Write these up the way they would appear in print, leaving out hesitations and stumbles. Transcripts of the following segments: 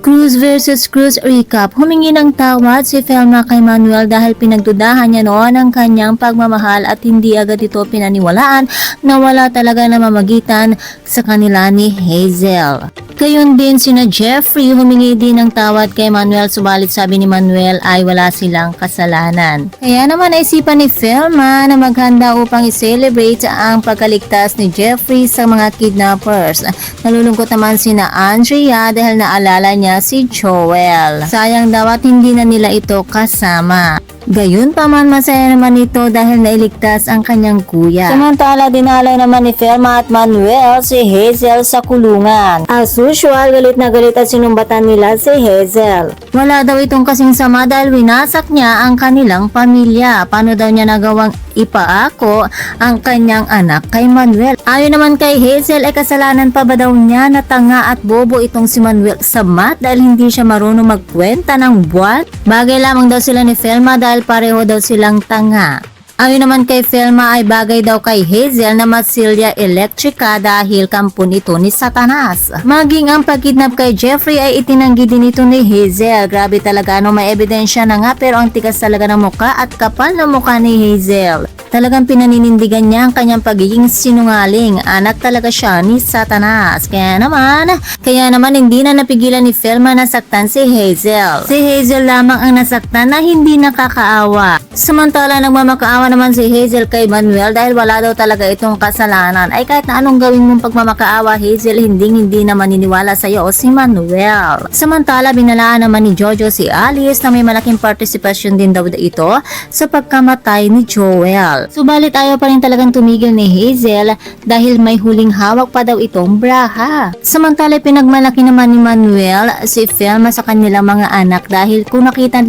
Cruz versus Cruz recap. Humingi ng tawad si Felma kay Manuel dahil pinagdudahan niya noon ang kanyang pagmamahal at hindi agad ito pinaniwalaan na wala talaga namamagitan sa kanila ni Hazel. Gayon din sina Jeffrey humingi din ng tawad kay Manuel, subalit sabi ni Manuel ay wala silang kasalanan. Kaya naman naisipan ni Felma na maghanda upang i-celebrate ang pagkaligtas ni Jeffrey sa mga kidnappers. Nalulungkot naman sina Andrea dahil naalala niya si Joel. Sayang daw at hindi na nila ito kasama. Gayun pa man, masaya naman ito dahil nailigtas ang kanyang kuya. Samantala, dinalay naman ni Felma at Manuel si Hazel sa kulungan. As usual, galit na galit at sinumbatan nila si Hazel. Wala daw itong kasing sama dahil winasak niya ang kanilang pamilya. Paano daw niya nagawang ipaako ang kanyang anak kay Manuel? Ayon naman kay Hazel, ay kasalanan pa ba daw niya na tanga at bobo itong si Manuel sa math dahil hindi siya marunong magkwenta ng buwan? Bagay lamang daw sila ni Felma dahil pareho daw silang tanga. Ayon naman kay Felma ay bagay daw kay Hazel na masilya elektrika dahil kampon ito ni Satanas. Maging ang pagkidnap kay Jeffrey ay itinanggi din ito ni Hazel. Grabe talaga, may ebidensya na nga pero ang tigas talaga ng muka at kapal na muka ni Hazel. Talagang pinaninindigan niya ang kanyang pagiging sinungaling. Anak talaga siya ni Satanas. Kaya naman hindi na napigilan ni Felma na saktan si Hazel. Si Hazel lamang ang nasaktan na hindi nakakaawa. Samantala nagmamakaawa naman si Hazel kay Manuel dahil wala daw talaga itong kasalanan. Ay kahit na anong gawin mong pagmamakaawa Hazel, hindi na maniniwala sa iyo si Manuel. Samantala binalaan naman ni Jojo si Alice na may malaking partisipasyon din daw ito sa pagkamatay ni Joel. Subalit ayaw pa rin talagang tumigil ni Hazel dahil may huling hawak pa daw itong braha. Samantala pinagmalaki naman ni Manuel si Felma sa kanilang mga anak dahil kung nakita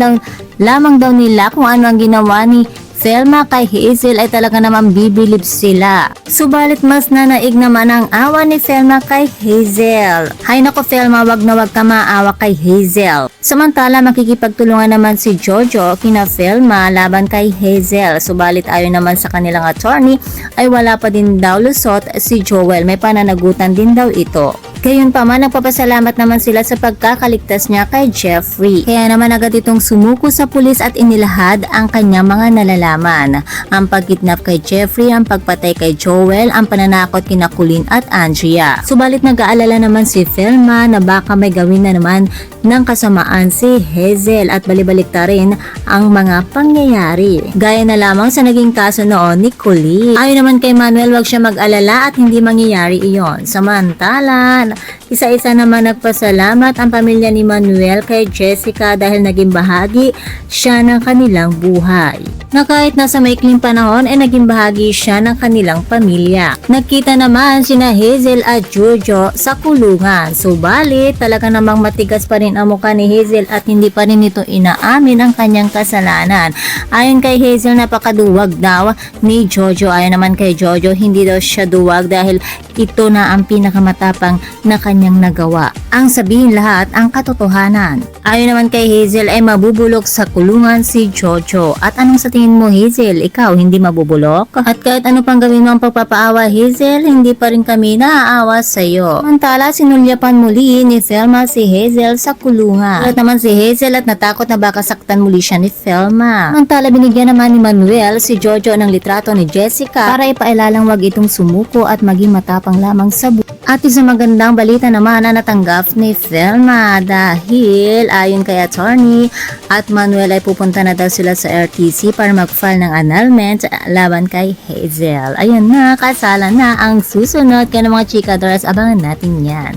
lamang daw nila kung ano ang ginawa ni Felma kay Hazel ay talaga naman bibilib sila. Subalit mas nanaig naman ang awa ni Felma kay Hazel. Hay nako Felma, wag na wag ka maawa kay Hazel. Samantala makikipagtulungan naman si Jojo kina Felma laban kay Hazel. Subalit ayon naman sa kanilang attorney ay wala pa din daw lusot si Joel. May pananagutan din daw ito. Gayon pa man, nagpapasalamat naman sila sa pagkakaligtas niya kay Jeffrey. Kaya naman agad itong sumuko sa pulis at inilahad ang kanyang mga nalalaman. Ang pagkidnap kay Jeffrey, ang pagpatay kay Joel, ang pananakot kina Colleen at Andrea. Subalit nag-aalala naman si Felma na baka may gawin na naman ng kasamaan si Hazel at balibalik rin ang mga pangyayari. Gaya na lamang sa naging kaso noon ni Colleen. Ayon naman kay Manuel, wag siya mag-alala at hindi mangyayari iyon. Samantala, isa-isa naman nagpasalamat ang pamilya ni Manuel kay Jessica dahil naging bahagi siya ng kanilang buhay. Na kahit nasa maikling panahon ay naging bahagi siya ng kanilang pamilya. Nagkita naman sina Hazel at Jojo sa kulungan. Subalit talaga namang matigas pa rin ang mukha ni Hazel at hindi pa rin ito inaamin ang kanyang kasalanan. Ayon kay Hazel, napakaduwag daw ni Jojo. Ayon naman kay Jojo, hindi daw siya duwag dahil ito na ang pinakamatapang na kanyang nagawa. Ang sabihin lahat ang katotohanan. Ayon naman kay Hazel ay mabubulok sa kulungan si Jojo. At anong sa tingin mo Hazel? Ikaw hindi mabubulok? At kahit ano pang gawin mo ang pagpapaawa Hazel, hindi pa rin kami naaawa sa iyo. Samantala sinulyapan muli ni Felma si Hazel sa kulungan. At naman si Hazel at natakot na baka saktan muli siya ni Felma. Samantala binigyan naman ni Manuel si Jojo ng litrato ni Jessica para ipailalang wag itong sumuko at maging matapang lamang sa buhay. At isang magandang balita naman na natanggap ni Felma dahil ayon kay attorney at Manuel ay pupunta na daw sila sa RTC para mag-file ng annulment laban kay Hazel. Ayun na, kasala na ang susunod. Kaya mga chikadoras, abangan natin yan.